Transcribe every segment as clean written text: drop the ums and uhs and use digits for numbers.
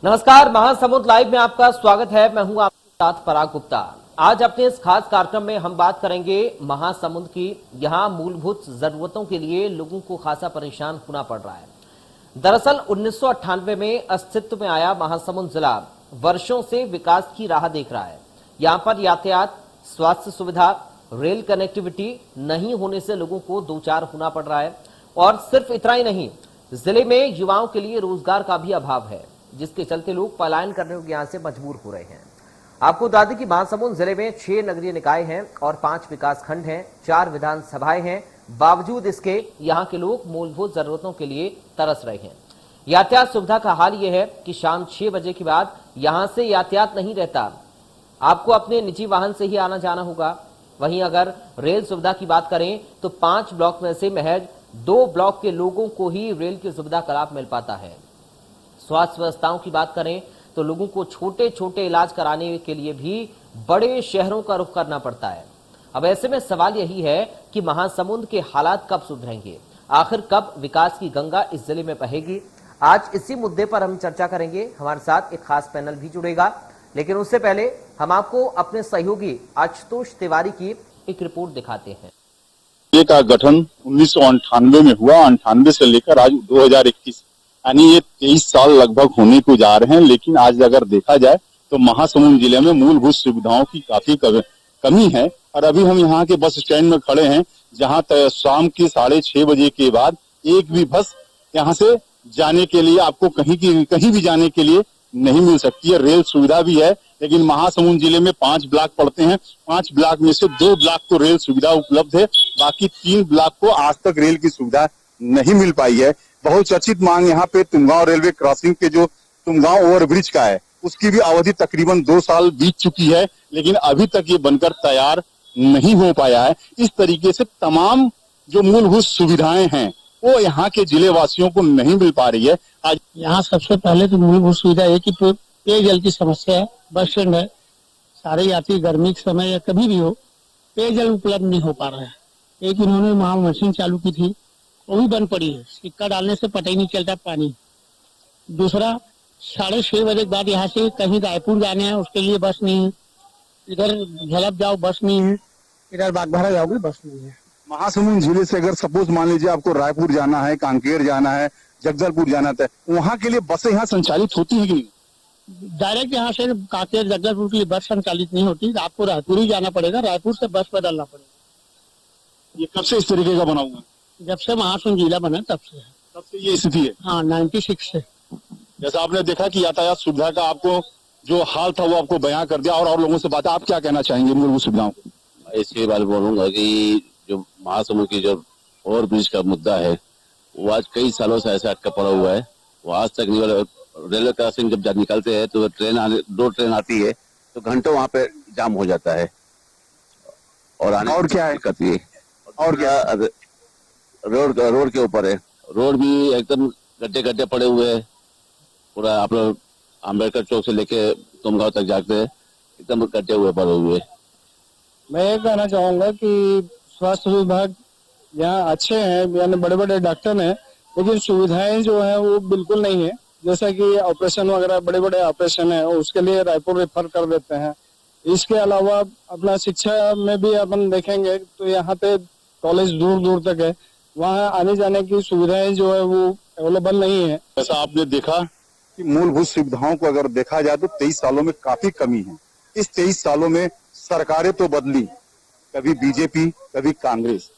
नमस्कार, महासमुंद लाइव में आपका स्वागत है। मैं हूं आपके साथ पराग गुप्ता। आज अपने इस खास कार्यक्रम में हम बात करेंगे महासमुंद की। यहां मूलभूत जरूरतों के लिए लोगों को खासा परेशान होना पड़ रहा है। दरअसल 1998 में अस्तित्व में आया महासमुंद जिला वर्षों से विकास की राह देख रहा है। यहां पर यातायात, स्वास्थ्य सुविधा, रेल कनेक्टिविटी नहीं होने से लोगों को दो चार होना पड़ रहा है। और सिर्फ इतना ही नहीं, जिले में युवाओं के लिए रोजगार का भी अभाव है, जिसके चलते लोग पलायन करने को यहां से मजबूर हो रहे हैं। आपको बता दें कि महासमुंद जिले में 6 नगरीय निकाय हैं और 5 विकास खंड हैं, 4 विधानसभाएं हैं। बावजूद इसके यहां के लोग मूलभूत जरूरतों के लिए तरस रहे हैं। यातायात सुविधा का हाल यह है कि शाम 6 बजे के बाद यहां से यातायात नहीं रहता। आपको अपने निजी वाहन से ही आना जाना होगा। वहीं अगर रेल सुविधा की बात करें तो 5 ब्लॉक में से महज 2 ब्लॉक के लोगों को ही रेल की सुविधा का लाभ मिल पाता है। स्वास्थ्य व्यवस्थाओं की बात करें तो लोगों को छोटे छोटे इलाज कराने के लिए भी बड़े शहरों का रुख करना पड़ता है। अब ऐसे में सवाल यही है कि महासमुंद के हालात कब सुधरेंगे, आखिर कब विकास की गंगा इस जिले में बहेगी। आज इसी मुद्दे पर हम चर्चा करेंगे। हमारे साथ एक खास पैनल भी जुड़ेगा, लेकिन उससे पहले हम आपको अपने सहयोगी आशुतोष तिवारी की एक रिपोर्ट दिखाते हैं। ये का गठन 1998 में हुआ। 98 से लेकर आज 2021 यानी ये 23 साल लगभग होने को जा रहे हैं। लेकिन आज अगर देखा जाए तो महासमुंद जिले में मूलभूत सुविधाओं की काफी कमी है। और अभी हम यहाँ के बस स्टैंड में खड़े हैं, जहाँ शाम के 6:30 बजे के बाद एक भी बस यहाँ से जाने के लिए, आपको कहीं भी जाने के लिए नहीं मिल सकती है। रेल सुविधा भी है, लेकिन महासमुंद जिले में 5 ब्लॉक पड़ते हैं। 5 ब्लॉक में से 2 ब्लॉक को रेल सुविधा उपलब्ध है, बाकी 3 ब्लॉक को आज तक रेल की सुविधा नहीं मिल पाई है। बहुत चर्चित मांग यहाँ पे तुमगांव रेलवे क्रॉसिंग के जो तुमगांव ओवरब्रिज का है, उसकी भी अवधि तकरीबन 2 साल बीत चुकी है, लेकिन अभी तक ये बनकर तैयार नहीं हो पाया है। इस तरीके से तमाम जो मूलभूत सुविधाएं हैं वो यहाँ के जिले वासियों को नहीं मिल पा रही है। आज यहाँ सबसे पहले तो मूलभूत सुविधा है कि पेयजल की समस्या है। बस स्टैंड है, सारे यात्री गर्मी के समय या कभी भी हो पेयजल उपलब्ध नहीं हो पा रहा है। एक इन्होंने वहाँ मशीन चालू की थी, वो भी बंद पड़ी है। सिक्का डालने से पता ही नहीं चलता पानी। दूसरा, 6:30 बजे के बाद यहाँ से कहीं रायपुर जाने हैं, उसके लिए बस नहीं है। इधर झलप जाओ बस नहीं है, इधर बागबाहरा जाओगे बस नहीं है। महासमुंद जिले से अगर सपोज मान लीजिए आपको रायपुर जाना है, कांकेर जाना है, जगदलपुर जाना है, वहाँ के लिए बसें यहाँ संचालित होती है कि नहीं? डायरेक्ट यहाँ से कांकेर जगदलपुर के लिए बस संचालित नहीं होती। आपको रायपुर ही जाना पड़ेगा, रायपुर से बस बदलना पड़ेगा। ये कब से इस तरीके का बना हुआ है? जब से महासमुंद जिला बना तब से ये स्थिति है। हाँ, 96 से। जैसा आपने देखा कि यातायात सुविधा का आपको जो हाल था वो आपको बयां कर दिया, और लोगों से बात, आप क्या कहना चाहेंगे मूलभूत सुविधाओं को? इसके बारे में बोलूंगा कि जो महासमुंद की जो ओवरब्रिज का मुद्दा है वो आज कई सालों से ऐसा अटका पड़ा हुआ है। वो आज तक नहीं वाला। रेलवे क्रॉसिंग जब निकलते हैं तो 2 ट्रेन आती है तो घंटों वहाँ पे जाम हो जाता है और आने और क्या है? दिक्कत ये और क्या रोड के ऊपर है। रोड भी एकदम गड्ढे पड़े हुए हैं। पूरा आप लोग अम्बेडकर चौक से लेके तुमगांव तक जाते हैं, एकदम गड्ढे हुए पड़े हुए। मैं ये कहना चाहूंगा कि स्वास्थ्य विभाग यहाँ अच्छे हैं, यानी बड़े बड़े डॉक्टर हैं, लेकिन सुविधाएं जो है वो बिल्कुल नहीं है। जैसा कि ऑपरेशन वगैरह, बड़े बड़े ऑपरेशन है, उसके लिए रायपुर रेफर कर देते हैं। इसके अलावा अपना शिक्षा में भी अपन देखेंगे तो यहाँ पे कॉलेज दूर दूर तक है, वहाँ आने जाने की सुविधाएं जो है वो अवेलेबल नहीं है। ऐसा आपने देखा कि मूलभूत सुविधाओं को अगर देखा जाए तो 23 सालों में काफी कमी है। इस 23 सालों में सरकारें तो बदली, कभी बीजेपी कभी कांग्रेस।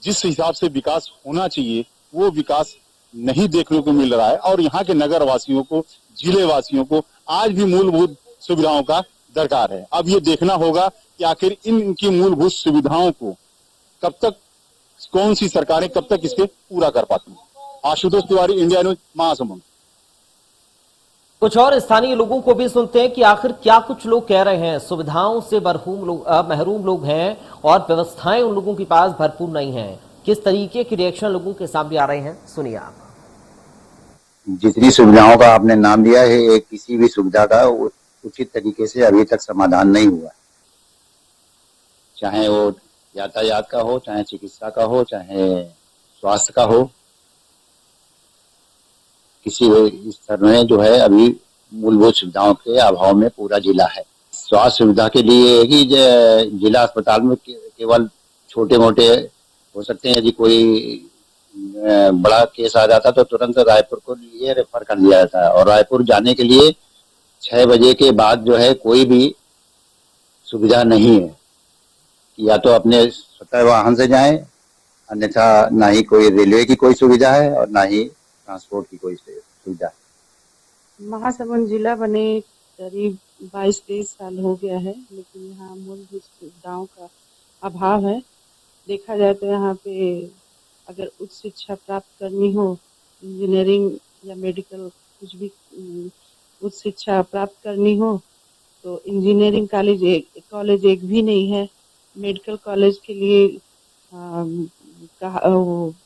जिस हिसाब से विकास होना चाहिए वो विकास नहीं देखने को मिल रहा है, और यहाँ के नगर वासियों को, जिले वासियों को आज भी मूलभूत सुविधाओं का दरकार है। अब ये देखना होगा कि आखिर इनकी मूलभूत सुविधाओं को कब तक कौन सी सरकारें कब तक इसके पूरा कर पाती हैं। Ashutosh Tiwari, India news, Mahasamund. कुछ और स्थानीय लोगों को भी सुनते हैं कि आखिर क्या कुछ लोग कह रहे हैं। सुविधाओं से महरूम लोग हैं और व्यवस्थाएं उन लोगों के पास भरपूर नहीं है। किस तरीके के रिएक्शन लोगों के सामने आ रहे हैं, सुनिए आप। जितनी सुविधाओं का आपने नाम दिया है, किसी भी सुविधा का उचित तरीके से अभी तक समाधान नहीं हुआ। चाहे वो यातायात का हो, चाहे चिकित्सा का हो, चाहे स्वास्थ्य का हो, किसी स्तर में जो है अभी मूलभूत सुविधाओं के अभाव में पूरा जिला है। स्वास्थ्य सुविधा के लिए है कि जिला अस्पताल में केवल छोटे मोटे हो सकते हैं। यदि कोई बड़ा केस आ जाता तो तुरंत रायपुर को लिए रेफर कर दिया जाता है, और रायपुर जाने के लिए 6 बजे के बाद जो है कोई भी सुविधा नहीं है। या तो अपने स्वतः वाहन से जाएं, अन्यथा ना ही कोई रेलवे की कोई सुविधा है और ना ही ट्रांसपोर्ट की कोई सुविधा है। महासमुंद जिला बने करीब 22-23 साल हो गया है, लेकिन यहाँ मूलभूत सुविधाओं का अभाव है। देखा जाए तो यहाँ पे अगर उच्च शिक्षा प्राप्त करनी हो, इंजीनियरिंग या मेडिकल कुछ भी उच्च शिक्षा प्राप्त करनी हो तो इंजीनियरिंग कॉलेज एक भी नहीं है। मेडिकल कॉलेज के लिए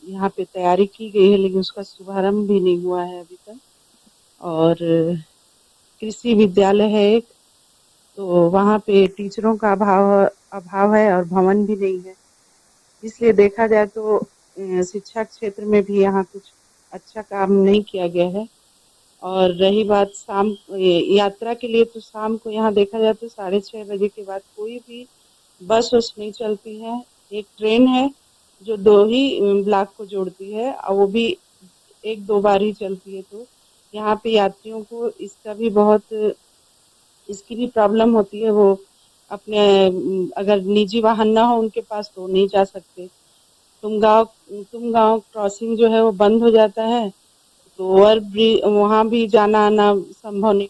यहाँ पे तैयारी की गई है, लेकिन उसका शुभारंभ भी नहीं हुआ है अभी तक। और कृषि विद्यालय है एक, तो वहाँ पे टीचरों का अभाव है और भवन भी नहीं है। इसलिए देखा जाए तो शिक्षा क्षेत्र में भी यहाँ कुछ अच्छा काम नहीं किया गया है। और रही बात शाम यात्रा के लिए, तो शाम को यहाँ देखा जाए तो 6:30 बजे के बाद कोई भी बस नहीं चलती है। एक ट्रेन है जो 2 ही ब्लॉक को जोड़ती है और वो भी 1-2 बार ही चलती है। तो यहाँ पे यात्रियों को इसकी भी प्रॉब्लम होती है। वो अपने अगर निजी वाहन ना हो उनके पास तो नहीं जा सकते। तुम गांव क्रॉसिंग जो है वो बंद हो जाता है, तो ओवरब्रिज वहाँ भी जाना आना संभव नहीं।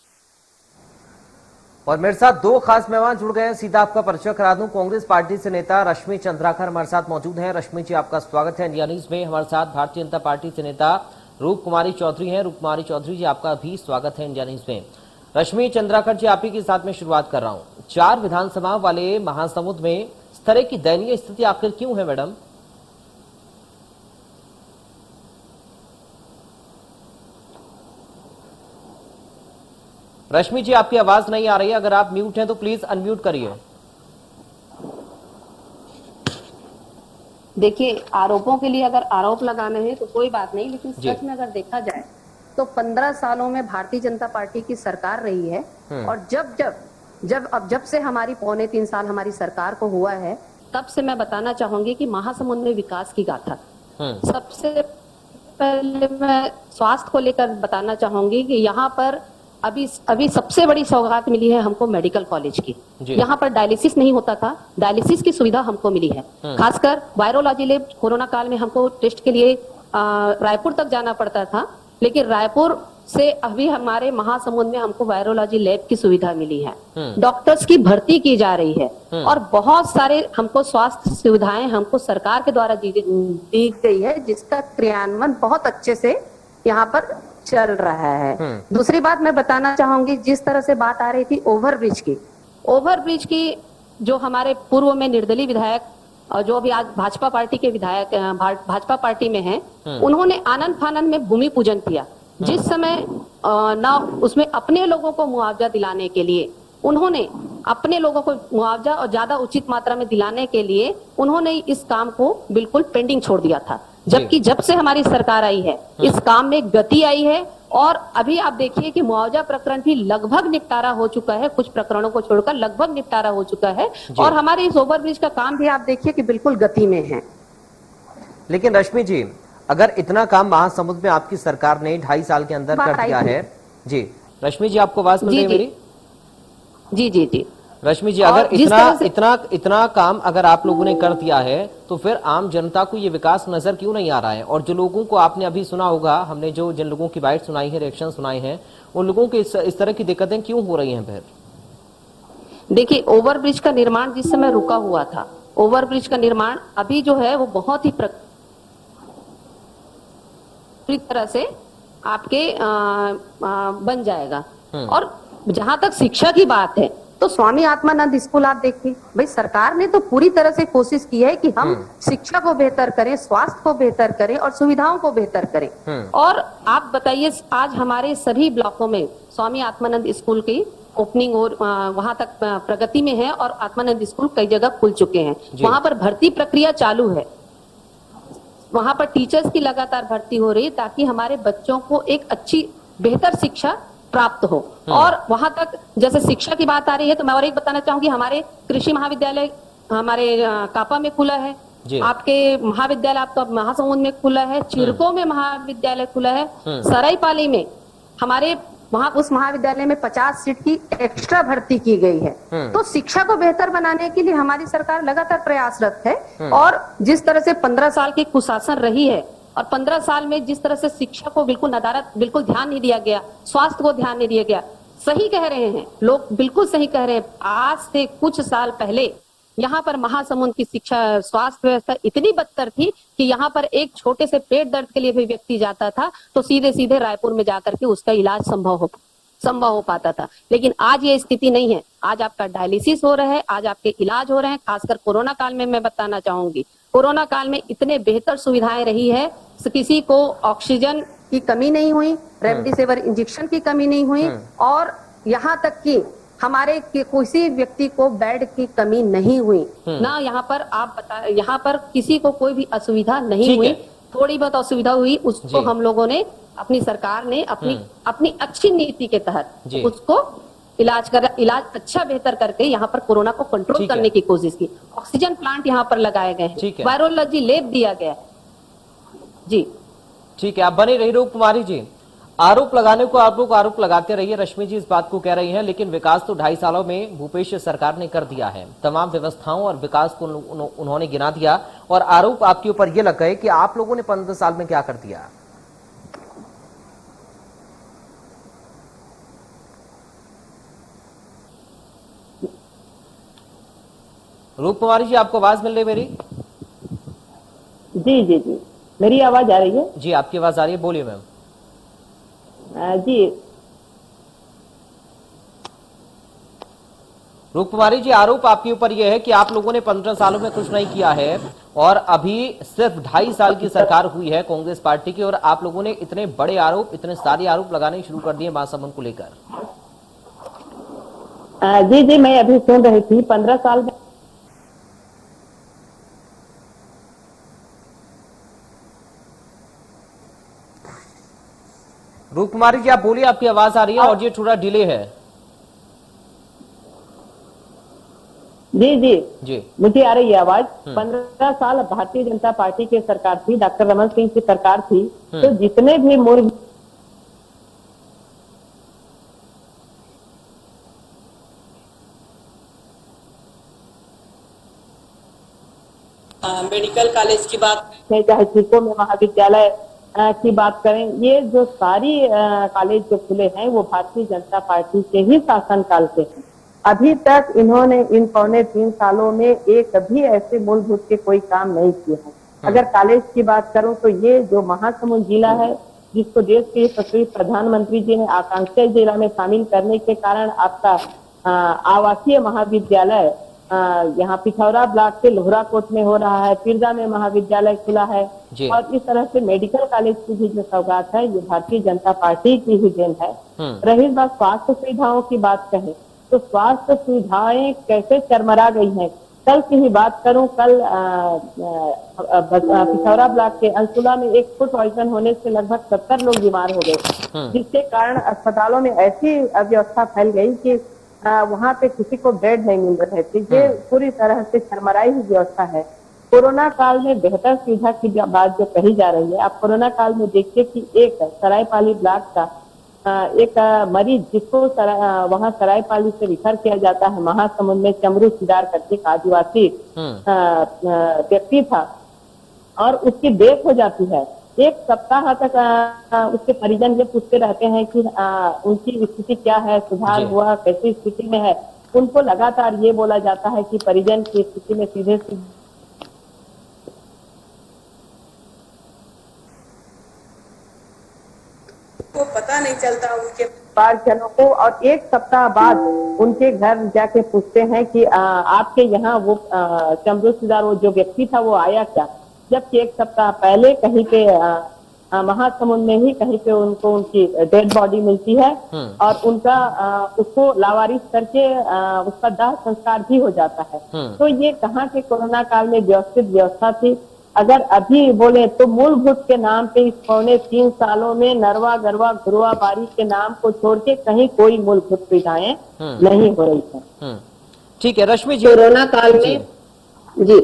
और मेरे साथ 2 खास मेहमान जुड़ गए हैं, सीधा आपका परिचय करा दूं। कांग्रेस पार्टी से नेता रश्मि चंद्राकर हमारे साथ मौजूद हैं। रश्मि जी, आपका स्वागत है इंडिया न्यूज में। हमारे साथ भारतीय जनता पार्टी से नेता रूप कुमारी चौधरी हैं। रूप कुमारी चौधरी जी, आपका भी स्वागत है इंडिया न्यूज में। रश्मि चंद्राकर जी, आप ही के साथ में शुरुआत कर रहा हूं। 4 विधानसभा वाले महासमुंद में इस तरह की दयनीय स्थिति आखिर क्यों है मैडम? रश्मि जी, आपकी आवाज नहीं आ रही है। अगर आप म्यूट हैं तो प्लीज अनम्यूट करिए। देखिए, आरोपों के लिए अगर आरोप लगाने हैं तो कोई बात नहीं, लेकिन सच में अगर देखा जाए तो 15 सालों में भारतीय जनता पार्टी की सरकार रही है। और जब से हमारी 2.25 साल हमारी सरकार को हुआ है, तब से मैं बताना चाहूंगी कि महासमुंद में विकास की गाथा। सबसे पहले मैं स्वास्थ्य को लेकर बताना चाहूंगी कि यहाँ पर अभी सबसे बड़ी सौगात मिली है हमको मेडिकल कॉलेज की। यहाँ पर डायलिसिस नहीं होता था, डायलिसिस की सुविधा हमको मिली है। खासकर वायरोलॉजी लैब, कोरोना काल में हमको टेस्ट के लिए रायपुर तक जाना पड़ता था, लेकिन रायपुर से अभी हमारे महासमुंद में हमको वायरोलॉजी लैब की सुविधा मिली है। डॉक्टर्स की भर्ती की जा रही है और बहुत सारे हमको स्वास्थ्य सुविधाएं हमको सरकार के द्वारा दी गई है, जिसका क्रियान्वयन बहुत अच्छे से यहाँ पर चल रहा है। दूसरी बात मैं बताना चाहूंगी, जिस तरह से बात आ रही थी ओवरब्रिज की जो हमारे पूर्व में निर्दलीय विधायक और जो अभी आज भाजपा पार्टी के विधायक भाजपा पार्टी में हैं, उन्होंने आनंद फानंद में भूमि पूजन किया। जिस समय ना उसमें अपने लोगों को मुआवजा दिलाने के लिए उन्होंने अपने लोगों को मुआवजा और ज्यादा उचित मात्रा में दिलाने के लिए उन्होंने इस काम को बिल्कुल पेंडिंग छोड़ दिया था। जबकि जब से हमारी सरकार आई है, इस काम में गति आई है और अभी आप देखिए कि मुआवजा प्रकरण भी लगभग निपटारा हो चुका है। कुछ प्रकरणों को छोड़कर लगभग निपटारा हो चुका है और हमारे इस ओवरब्रिज का काम भी आप देखिए कि बिल्कुल गति में है। लेकिन रश्मि जी, अगर इतना काम महासमुंद में आपकी सरकार ने 2.5 साल के अंदर कर दिया है। जी रश्मि जी, आपको आवाज मिल रही है मेरी? जी रश्मि जी, अगर इतना काम अगर आप लोगों ने कर दिया है तो फिर आम जनता को ये विकास नजर क्यों नहीं आ रहा है? और जो लोगों को आपने अभी सुना होगा, हमने जिन लोगों की बाइट सुनाई है, रिएक्शन सुनाए हैं, उन लोगों की इस तरह की दिक्कतें क्यों हो रही हैं? फिर देखिए, ओवरब्रिज का निर्माण जिस समय रुका हुआ था, ओवरब्रिज का निर्माण अभी जो है वो बहुत ही पूरी तरह से आपके बन जाएगा। और जहां तक शिक्षा की बात है तो स्वामी आत्मानंद स्कूल आप देखिए, भाई सरकार ने तो पूरी तरह से कोशिश की है कि हम शिक्षा को बेहतर करें, स्वास्थ्य को बेहतर करें और सुविधाओं को बेहतर करें। और आप बताइए, आज हमारे सभी ब्लॉकों में स्वामी आत्मानंद स्कूल की ओपनिंग और वहां तक प्रगति में है और आत्मानंद स्कूल कई जगह खुल चुके हैं। वहां पर भर्ती प्रक्रिया चालू है, वहां पर टीचर्स की लगातार भर्ती हो रही है ताकि हमारे बच्चों को एक अच्छी बेहतर शिक्षा प्राप्त हो। और वहां तक जैसे शिक्षा की बात आ रही है तो मैं और एक बताना चाहूंगी, हमारे कृषि महाविद्यालय हमारे कापा में खुला है, आपके महाविद्यालय आपका महासमुंद में खुला है, चिरको में महाविद्यालय खुला है, सरायपाली में हमारे वहां उस महाविद्यालय में 50 सीट की एक्स्ट्रा भर्ती की गई है। तो शिक्षा को बेहतर बनाने के लिए हमारी सरकार लगातार प्रयासरत है। और जिस तरह से 15 साल की कुशासन रही है और 15 साल में जिस तरह से शिक्षा को बिल्कुल नदारत, बिल्कुल ध्यान नहीं दिया गया, स्वास्थ्य को ध्यान नहीं दिया गया, सही कह रहे हैं लोग, बिल्कुल सही कह रहे हैं। आज से कुछ साल पहले यहाँ पर महासमुंद की शिक्षा स्वास्थ्य व्यवस्था इतनी बदतर थी कि यहाँ पर एक छोटे से पेट दर्द के लिए भी व्यक्ति जाता था तो सीधे सीधे रायपुर में जाकर के उसका इलाज संभव हो पाता था। लेकिन आज ये स्थिति नहीं है। आज आपका डायलिसिस हो रहा है, आज आपके इलाज हो रहे हैं। खासकर कोरोना काल में मैं बताना चाहूंगी, कोरोना काल में इतने बेहतर सुविधाएं रही है, किसी को ऑक्सीजन की कमी नहीं हुई, रेमडेसिविर इंजेक्शन की कमी नहीं हुई, और यहाँ तक कि हमारे किसी व्यक्ति को बेड की कमी नहीं हुई ना। यहाँ पर यहाँ पर किसी को कोई भी असुविधा नहीं हुई। थोड़ी बहुत असुविधा हुई, उसको हम लोगों ने, अपनी सरकार ने अपनी अच्छी नीति के तहत उसको इलाज अच्छा बेहतर करके यहाँ पर कोरोना को कंट्रोल करने की कोशिश की। ऑक्सीजन प्लांट यहाँ पर लगाए गए हैं, वायरोलॉजी लैब दिया गया है। जी ठीक है, आप बने रही रूप कुमारी जी। आरोप लगाने को आप लोग आरोप लगाते रहिए, रश्मि जी इस बात को कह रही हैं, लेकिन विकास तो 2.5 सालों में भूपेश सरकार ने कर दिया है। तमाम व्यवस्थाओं और विकास को उन्होंने गिना दिया और आरोप आपके ऊपर ये लग गए कि आप लोगों ने 15 साल में क्या कर दिया। रूप कुमारी जी, आपको आवाज मिल रही मेरी? जी जी जी, मेरी आवाज आ रही है? जी, आपकी आवाज आ रही है, बोलिए मैम। जी रूप कुमारी जी, आरोप आपके ऊपर यह है कि आप लोगों ने 15 सालों में कुछ नहीं किया है और अभी सिर्फ 2.5 साल की सरकार हुई है कांग्रेस पार्टी की, और आप लोगों ने इतने बड़े आरोप, इतने सारे आरोप लगाने शुरू कर दिए महासमुंद को लेकर। जी जी, मैं अभी सुन रही थी 15 साल में। रूप कुमारी जी, आप बोलिए, आपकी आवाज आ रही है और ये थोड़ा डिले है। जी जी जी, मुझे आ रही है आवाज। 15 साल भारतीय जनता पार्टी की सरकार थी, डॉक्टर रमन सिंह की सरकार थी, तो जितने भी मूल मेडिकल कॉलेज की बात है, चाहे चिको में महाविद्यालय की बात करें, ये जो सारी कॉलेज जो खुले हैं वो भारतीय जनता पार्टी के ही शासनकाल के हैं। अभी तक इन्होंने इन 3.25 सालों में एक भी ऐसे मूलभूत के कोई काम नहीं किए हैं। अगर कॉलेज की बात करूं तो ये जो महासमुंद जिला है, जिसको देश के यशस्वी प्रधानमंत्री जी ने आकांक्षी जिला में शामिल करने के कारण आपका आवासीय महाविद्यालय यहाँ पिथौरा ब्लॉक के लोहरा कोट में हो रहा है, पिरजा में महाविद्यालय खुला है, और इस तरह से मेडिकल कॉलेज की भी जो सौगात है ये भारतीय जनता पार्टी की ही देन है। रही बात स्वास्थ्य सुविधाओं की बात कहें तो स्वास्थ्य सुविधाएं कैसे चरमरा गई हैं। कल की ही बात करूं, कल पिथौरा ब्लॉक के अंसुला में एक फूड पॉइजन होने से लगभग 70 लोग बीमार हो गए, जिसके कारण अस्पतालों में ऐसी अव्यवस्था फैल गई कि वहां पे किसी को बेड नहीं मिल रहे थे। ये पूरी तरह से चरमराई हुई व्यवस्था है। कोरोना काल में बेहतर सुविधा की बात जो कही जा रही है, आप कोरोना काल में देखिए कि एक सरायपाली ब्लॉक का एक मरीज जिसको वहां सरायपाली से रिफर किया जाता है महासमुंद में, चमरू सिदार करके एक आदिवासी व्यक्ति था, और उसकी डेथ हो जाती है। 1 सप्ताह तक उसके परिजन ये पूछते रहते हैं कि उनकी स्थिति क्या है, सुधार हुआ, कैसी स्थिति में है। उनको लगातार ये बोला जाता है कि परिजन की स्थिति में सीधे को पता नहीं चलता उनके परिजनों को, और 1 सप्ताह बाद उनके घर जाके पूछते हैं कि आपके यहाँ वो चमरू सिदार वो जो व्यक्ति था वो आया क्या, जबकि 1 सप्ताह पहले कहीं पे महासमुंद में ही कहीं पे उनको उनकी डेड बॉडी मिलती है और उनका उसको लावारिस करके उसका दाह संस्कार भी हो जाता है। तो ये कहाँ के कोरोना काल में व्यवस्थित व्यवस्था थी। अगर अभी बोले तो मूलभूत के नाम पे इस 3.25 सालों में नरवा गरवा घुरवा बारी के नाम को छोड़ के कहीं कोई मूलभूत सुविधाएं नहीं हो रही है। ठीक है रश्मि जी, कोरोना काल में जी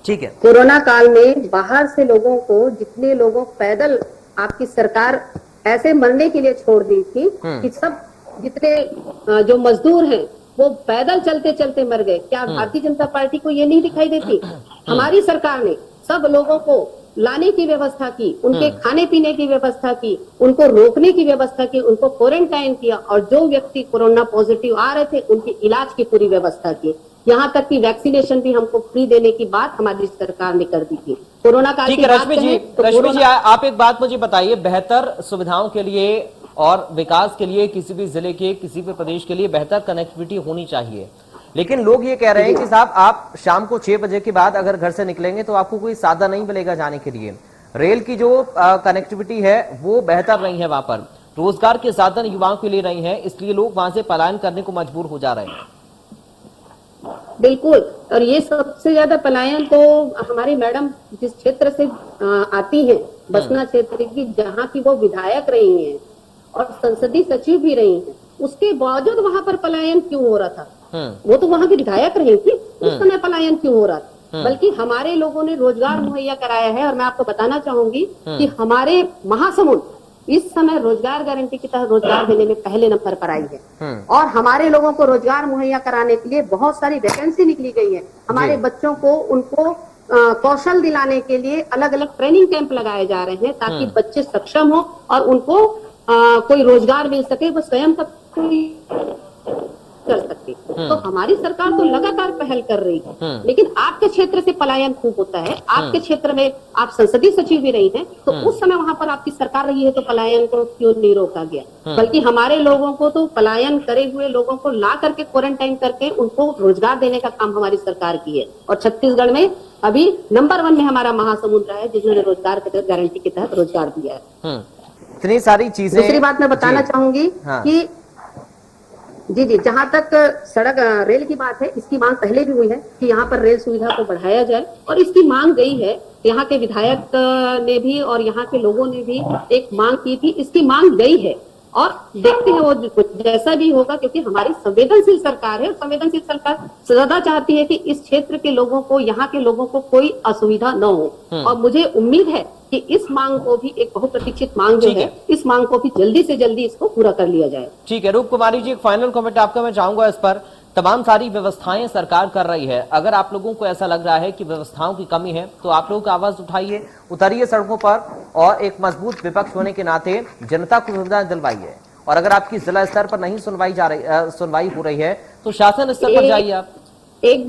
ठीक है, कोरोना काल में बाहर से लोगों को, जितने लोगों पैदल आपकी सरकार ऐसे मरने के लिए छोड़ दी थी कि सब जितने जो मजदूर हैं वो पैदल चलते चलते मर गए। क्या भारतीय जनता पार्टी को ये नहीं दिखाई देती? हमारी सरकार ने सब लोगों को लाने की व्यवस्था की, उनके खाने पीने की व्यवस्था की, उनको रोकने की व्यवस्था की, उनको क्वारंटाइन किया और जो व्यक्ति कोरोना पॉजिटिव आ रहे थे उनके इलाज की पूरी व्यवस्था की। यहाँ तक कि वैक्सीनेशन भी हमको फ्री देने की बात हमारी सरकार ने कर दी थी। कोरोना काल ठीक की है बात रश्मि जी, करें तो रश्मि जी आप एक बात मुझे बताइए, बेहतर सुविधाओं के लिए और विकास के लिए किसी भी जिले के, किसी भी प्रदेश के लिए बेहतर कनेक्टिविटी होनी चाहिए, लेकिन लोग ये कह रहे हैं कि साहब आप शाम को 6 बजे के बाद अगर घर से निकलेंगे तो आपको कोई साधन नहीं मिलेगा जाने के लिए। रेल की जो कनेक्टिविटी है वो बेहतर नहीं है, वहां पर रोजगार के साधन युवाओं के लिए नहीं है, इसलिए लोग वहां से पलायन करने को मजबूर हो जा रहे हैं। बिल्कुल, और ये सबसे ज्यादा पलायन तो हमारी मैडम जिस क्षेत्र से आती हैं, बसना क्षेत्र की, जहाँ की वो विधायक रही हैं और संसदीय सचिव भी रही हैं, उसके बावजूद वहां पर पलायन क्यों हो रहा था? वो तो वहां की विधायक रही थी, उस समय पलायन क्यों हो रहा था? बल्कि हमारे लोगों ने रोजगार मुहैया कराया है। और मैं आपको बताना चाहूंगी कि हमारे महासमुंद इस समय रोजगार गारंटी के तहत रोजगार देने में पहले नंबर पर आई है और हमारे लोगों को रोजगार मुहैया कराने के लिए बहुत सारी वैकेंसी निकली गई है। हमारे बच्चों को, उनको कौशल दिलाने के लिए अलग अलग ट्रेनिंग कैंप लगाए जा रहे हैं ताकि बच्चे सक्षम हो और उनको कोई रोजगार मिल सके, वो स्वयं का कोई कर सकते। तो हमारी सरकार तो लगातार पहल कर रही है, लेकिन आपके क्षेत्र से पलायन खूब होता है। आपके क्षेत्र में आप संसदीय सचिव भी रही हैं, तो उस समय वहां पर आपकी सरकार रही है, तो पलायन को क्यों नहीं रोका गया? बल्कि हमारे लोगों को तो पलायन करे हुए लोगों को ला करके क्वारंटाइन करके उनको रोजगार देने का काम हमारी सरकार की है। और छत्तीसगढ़ में अभी नंबर 1 में हमारा महासमुंद रहा है जिन्होंने रोजगार के तहत, गारंटी के तहत रोजगार दिया है। इतनी सारी चीजें। दूसरी बात मैं बताना चाहूंगी कि जी, जहां तक सड़क रेल की बात है, इसकी मांग पहले भी हुई है कि यहाँ पर रेल सुविधा को बढ़ाया जाए और इसकी मांग गई है। यहाँ के विधायक ने भी और यहाँ के लोगों ने भी एक मांग की थी, इसकी मांग गई है और देखते हैं वो जैसा भी होगा, क्योंकि हमारी संवेदनशील सरकार है। संवेदनशील सरकार सदा चाहती है कि इस क्षेत्र के लोगों को, यहाँ के लोगों को कोई असुविधा न हो और मुझे उम्मीद है कि इस मांग को भी, एक बहुप्रतीक्षित मांग जो है, इस मांग को भी जल्दी से जल्दी इसको पूरा कर लिया जाए। ठीक है रूप कुमारी जी, एक फाइनल कमेंट आपका मैं चाहूंगा इस पर। तमाम सारी व्यवस्थाएं सरकार कर रही है, अगर आप लोगों को ऐसा लग रहा है कि व्यवस्थाओं की कमी है तो आप लोग आवाज उठाइए, उतरिए सड़कों पर और एक मजबूत विपक्ष होने के नाते जनता को सुविधाएं दिलवाइए। और अगर आपकी जिला स्तर पर नहीं सुनवाई हो रही है तो शासन स्तर पर जाइए आप। एक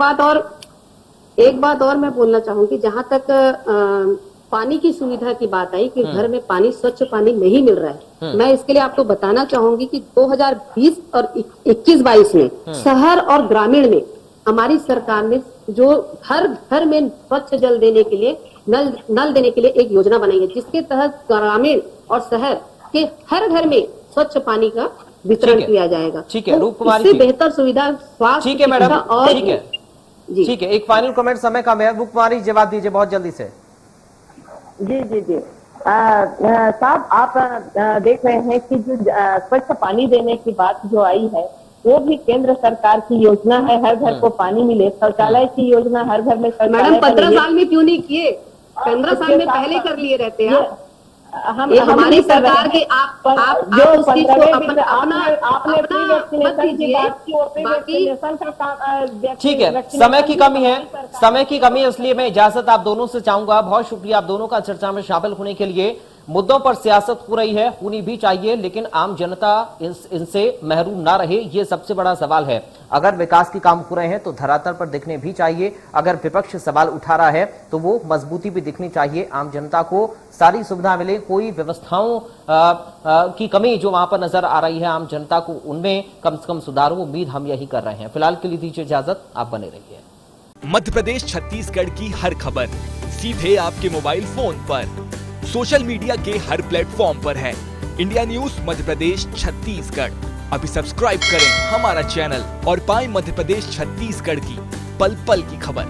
बात और मैं बोलना चाहूंगी, जहां तक पानी की सुविधा की बात आई कि घर में पानी, स्वच्छ पानी नहीं मिल रहा है, मैं इसके लिए आपको बताना चाहूंगी कि 2020 और 21-22 में शहर और ग्रामीण में हमारी सरकार ने जो हर घर में स्वच्छ जल देने के लिए, नल देने के लिए एक योजना बनाई है, जिसके तहत ग्रामीण और शहर के हर घर में स्वच्छ पानी का वितरण किया जाएगा। ठीक है रूप कुमारी, इससे बेहतर सुविधा, स्वास्थ्य, ठीक है मैडम, और ठीक है जी, ठीक है। एक फाइनल कमेंट समय का है, रूप कुमारी जवाब दीजिए बहुत जल्दी से। जी साहब, आप देख रहे हैं कि जो स्वच्छ पानी देने की बात जो आई है वो भी केंद्र सरकार की योजना है, हर घर को पानी मिले। शौचालय की योजना हर घर में, मैडम 15 साल में क्यों नहीं किए? 15 साल में पहले कर लिए रहते हैं। हमारी सरकार के आप जो उस चीज को आपने ठीक है, समय की कमी है, समय की कमी है, इसलिए मैं इजाजत आप दोनों से चाहूंगा। बहुत शुक्रिया आप दोनों का चर्चा में शामिल होने के लिए। मुद्दों पर सियासत हो रही है, होनी भी चाहिए, लेकिन आम जनता इनसे महरूम ना रहे, ये सबसे बड़ा सवाल है। अगर विकास के काम हो रहे हैं तो धरातल पर दिखने भी चाहिए। अगर विपक्ष सवाल उठा रहा है तो वो मजबूती भी दिखनी चाहिए। आम जनता को सारी सुविधा मिले, कोई व्यवस्थाओं की कमी जो वहां पर नजर आ रही है आम जनता को, उनमें कम से कम सुधार हो, उम्मीद हम यही कर रहे हैं। फिलहाल के लिए दीजिए इजाजत, आप बने रहिए। मध्य प्रदेश छत्तीसगढ़ की हर खबर सीधे आपके मोबाइल फोन पर, सोशल मीडिया के हर प्लेटफॉर्म पर है। इंडिया न्यूज मध्य प्रदेश छत्तीसगढ़, अभी सब्सक्राइब करें हमारा चैनल और पाएं मध्य प्रदेश छत्तीसगढ़ की पल पल की खबर।